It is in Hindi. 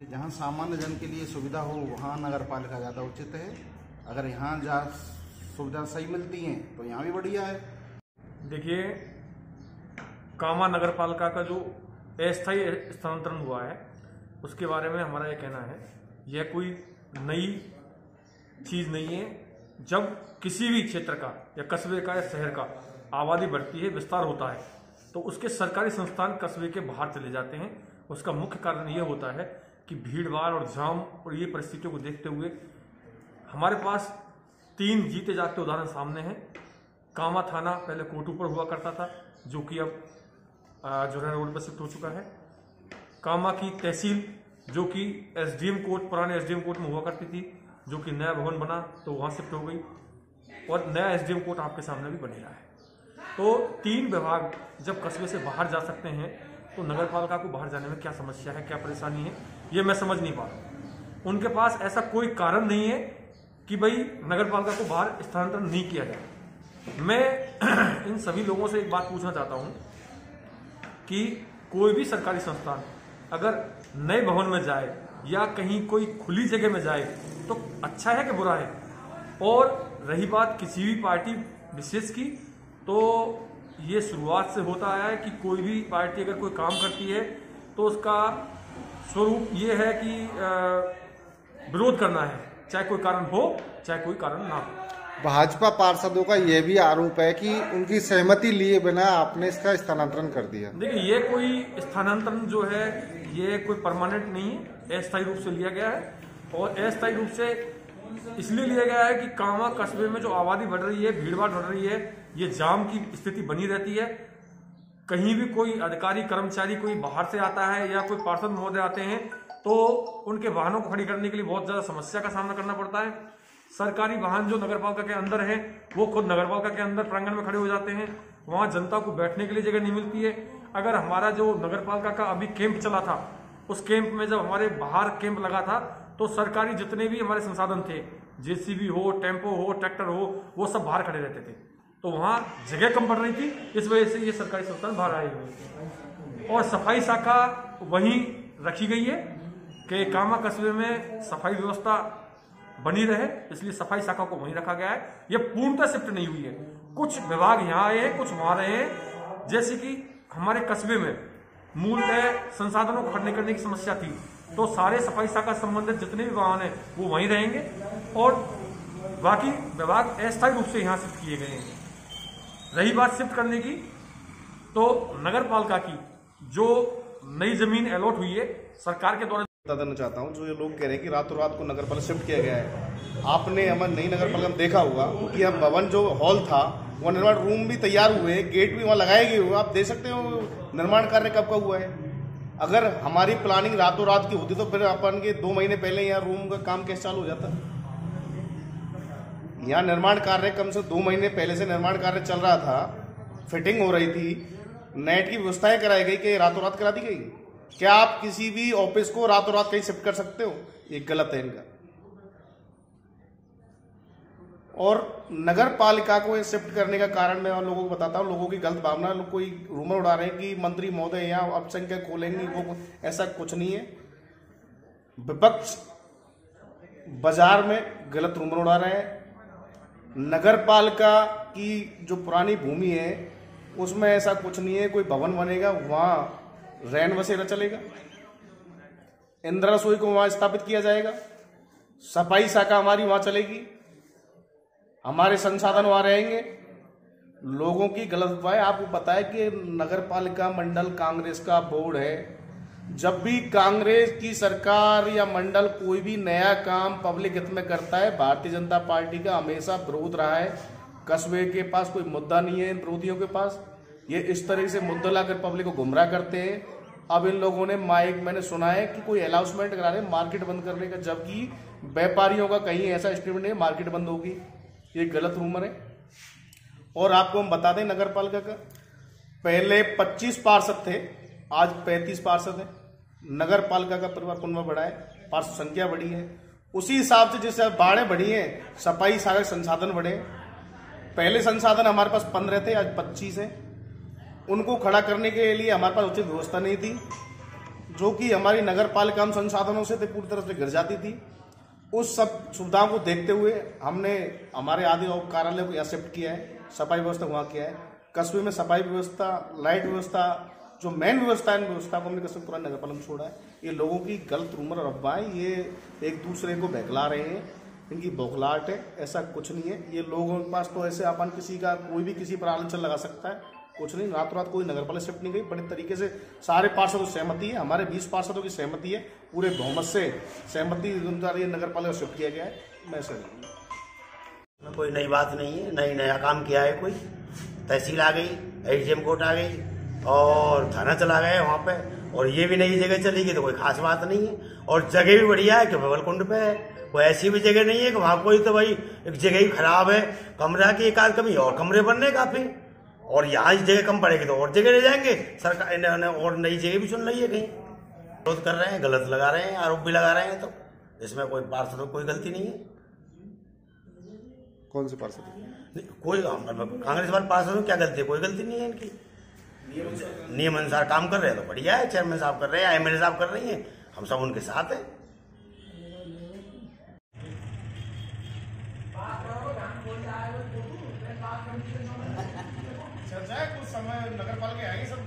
जहाँ सामान्य जन के लिए सुविधा हो वहाँ नगर पालिका ज़्यादा उचित है। अगर यहाँ जहाँ सुविधा सही मिलती हैं तो यहाँ भी बढ़िया है। देखिए, कामा नगर पालिका का जो अस्थायी स्थानांतरण हुआ है उसके बारे में हमारा ये कहना है, यह कोई नई चीज़ नहीं है। जब किसी भी क्षेत्र का या कस्बे का या शहर का आबादी बढ़ती है, विस्तार होता है, तो उसके सरकारी संस्थान कस्बे के बाहर चले जाते हैं। उसका मुख्य कारण ये होता है कि भीड़ भाड़ और जाम और ये परिस्थितियों को देखते हुए हमारे पास 3 जीते जागते उदाहरण सामने हैं। कामा थाना पहले कोटू पर हुआ करता था, जो कि अब जोरा रोड पर शिफ्ट हो चुका है। कामा की तहसील जो कि एसडीएम कोर्ट, पुराने एसडीएम कोर्ट में हुआ करती थी, जो कि नया भवन बना तो वहाँ शिफ्ट हो गई, और नया एसडीएम कोर्ट आपके सामने भी बनेगा है। तो 3 विभाग जब कस्बे से बाहर जा सकते हैं तो नगर पालिका को बाहर जाने में क्या समस्या है, क्या परेशानी है, ये मैं समझ नहीं पा रहा। उनके पास ऐसा कोई कारण नहीं है कि भाई नगर पालिका को बाहर स्थानांतरण नहीं किया जाए। मैं इन सभी लोगों से एक बात पूछना चाहता हूं कि कोई भी सरकारी संस्थान अगर नए भवन में जाए या कहीं कोई खुली जगह में जाए तो अच्छा है कि बुरा है। और रही बात किसी भी पार्टी विशेष की, तो ये शुरुआत से होता आया है कि कोई भी पार्टी अगर कोई काम करती है तो उसका स्वरूप ये है कि विरोध करना है, चाहे कोई कारण हो चाहे कोई कारण ना हो। भाजपा पार्षदों का यह भी आरोप है कि उनकी सहमति लिए बिना आपने इसका स्थानांतरण कर दिया। देखिए, ये कोई स्थानांतरण जो है ये कोई परमानेंट नहीं है, अस्थायी रूप से लिया गया है। और अस्थायी रूप से इसलिए लिया गया है कि कामा कस्बे में जो आबादी बढ़ रही है, भीड़ भाड़ बढ़ रही है, ये जाम की स्थिति बनी रहती है। कहीं भी कोई अधिकारी कर्मचारी कोई बाहर से आता है या कोई पार्षद महोदय आते हैं तो उनके वाहनों को खड़ी करने के लिए बहुत ज्यादा समस्या का सामना करना पड़ता है। सरकारी वाहन जो नगरपालिका के अंदर हैं वो खुद नगरपालिका के अंदर प्रांगण में खड़े हो जाते हैं, वहां जनता को बैठने के लिए जगह नहीं मिलती है। अगर हमारा जो नगरपालिका का अभी कैंप चला था, उस कैंप में जब हमारे बाहर कैंप लगा था तो सरकारी जितने भी हमारे संसाधन थे, जेसीबी हो, टेम्पो हो, ट्रैक्टर हो, वो सब बाहर खड़े रहते थे। तो वहां जगह कम पड़ रही थी, इस वजह से ये सरकारी संस्थान बाहर आए हुए थे। और सफाई शाखा वहीं रखी गई है कि कामा कस्बे में सफाई व्यवस्था बनी रहे, इसलिए सफाई शाखा को वहीं रखा गया है। ये पूर्णतः शिफ्ट नहीं हुई है। कुछ विभाग यहाँ आए हैं, कुछ वहां रहे हैं। जैसे कि हमारे कस्बे में मूलतः संसाधनों को खड़े करने की समस्या थी, तो सारे सफाई शाखा संबंधित जितने भी वाहन हैं वो वहीं रहेंगे और बाकी विभाग अस्थायी रूप से यहाँ शिफ्ट किए गए हैं। रही बात शिफ्ट करने की, तो नगर पालिका की जो नई जमीन अलॉट हुई है सरकार के द्वारा, बता देना चाहता हूँ, जो ये लोग कह रहे हैं कि रातों रात को नगर पालिका शिफ्ट किया गया है। आपने हमारे नई नगर पालिका में देखा होगा कि हम भवन जो हॉल था वो निर्माण रूम भी तैयार हुए, गेट भी वहाँ लगाए गए हुए। आप देख सकते हो निर्माण कार्य कब का हुआ है। अगर हमारी प्लानिंग रातों रात की होती तो फिर अपन के 2 महीने पहले यहाँ रूम का काम कैसे चालू हो जाता। यहाँ निर्माण कार्य कम से 2 महीने पहले से निर्माण कार्य चल रहा था, फिटिंग हो रही थी, नेट की व्यवस्थाएं कराई गई कि रातों रात करा दी गई। क्या आप किसी भी ऑफिस को रातों रात कहीं शिफ्ट कर सकते हो? ये गलत है इनका। और नगर पालिका को ये शिफ्ट करने का कारण मैं और लोगों को बताता हूँ, लोगों की गलत भावना, लोग कोई रूमर उड़ा रहे हैं कि मंत्री महोदय यहाँ अल्पसंख्यक खोलेंगे, वो ऐसा कुछ नहीं है। विपक्ष बाजार में गलत रूमर उड़ा रहे हैं। नगर पालिका की जो पुरानी भूमि है उसमें ऐसा कुछ नहीं है, कोई भवन बनेगा वहां रैन बसेरा चलेगा, इंदिरा रसोई को वहां स्थापित किया जाएगा, सफाई शाखा हमारी वहां चलेगी, हमारे संसाधन वहां रहेंगे। लोगों की गलत अफवाह है। आपको पता है कि नगर पालिका मंडल कांग्रेस का बोर्ड है। जब भी कांग्रेस की सरकार या मंडल कोई भी नया काम पब्लिक हित में करता है, भारतीय जनता पार्टी का हमेशा विरोध रहा है। कस्बे के पास कोई मुद्दा नहीं है इन विरोधियों के पास। ये इस तरह से मुद्दा लाकर पब्लिक को गुमराह करते हैं। अब इन लोगों ने माइक मैंने सुना है कि कोई अनाउंसमेंट करा रहे हैं मार्केट बंद करने का, जबकि व्यापारियों का कहीं ऐसा स्टेटमेंट नहीं मार्केट बंद होगी। ये गलत रूमर है। और आपको हम बता दें, नगर पालिका का पहले 25 पार्षद थे, आज 35 पार्षद है। नगर पालिका का परिवार पुनः बढ़ा है, पार्षद संख्या बढ़ी है। उसी हिसाब से जिससे बाढ़ें बढ़ी हैं, सफाई सारे संसाधन बढ़े। पहले संसाधन हमारे पास 15 थे, आज 25 है। उनको खड़ा करने के लिए हमारे पास उचित व्यवस्था नहीं थी। जो कि हमारी नगर पालिका संसाधनों से पूरी तरह से गिर जाती थी। उस सब सुविधाओं को देखते हुए हमने हमारे आदि कार्यालय को यहाँ शिफ्ट किया है, सफाई व्यवस्था वहाँ किया है। कस्बे में सफाई व्यवस्था, लाइट व्यवस्था, जो मेन व्यवस्था है, इन व्यवस्था को हमने कस्बे नगर पालिका में छोड़ा है। ये लोगों की गलत रूमर और अफवाहें, ये एक दूसरे को बहला रहे हैं, इनकी बौखलाहट है, ऐसा कुछ नहीं है। ये लोगों के पास तो ऐसे अपन किसी का कोई भी किसी पर आलोचना लगा सकता है, कुछ नहीं। रातों रात कोई नगर पालिका शिफ्ट नहीं गई, बड़े तरीके से सारे पार्षदों की सहमति है, हमारे 20 पार्षदों की सहमति है, पूरे बहुमत से सहमति अनुसार ये नगर पालिका शिफ्ट किया गया है। मैं ऐसा नहीं, कोई नई बात नहीं है, नया काम किया है। कोई तहसील आ गई, एडीएम कोर्ट आ गई और थाना चला गया वहाँ पे, और ये भी नई जगह चली गई तो कोई खास बात नहीं है। और जगह भी बढ़िया है कि बबलकुंड पे है, कोई ऐसी भी जगह नहीं है कि वहाँ कोई तो भाई एक जगह ही खराब है, कमरा की एक आध कमी और कमरे बनने काफी, और यहाँ जगह कम पड़ेगी तो और जगह ले जाएंगे। सरकार ने और नई जगह भी चुन रही है, कहीं विरोध कर रहे हैं, गलत लगा रहे हैं, आरोप भी लगा रहे हैं, तो इसमें कोई पार्षदों कोई गलती नहीं है। कौन से पार्षद? कोई कांग्रेस वाले पार्षदों में क्या गलती है? कोई गलती नहीं है इनकी, नियम अनुसार काम कर रहे हैं तो बढ़िया है। चेयरमैन साहब कर रहे हैं, एमएलए साहब कर रही हैं, हम सब उनके साथ हैं। कुछ समय नगर पालिका आएगी सब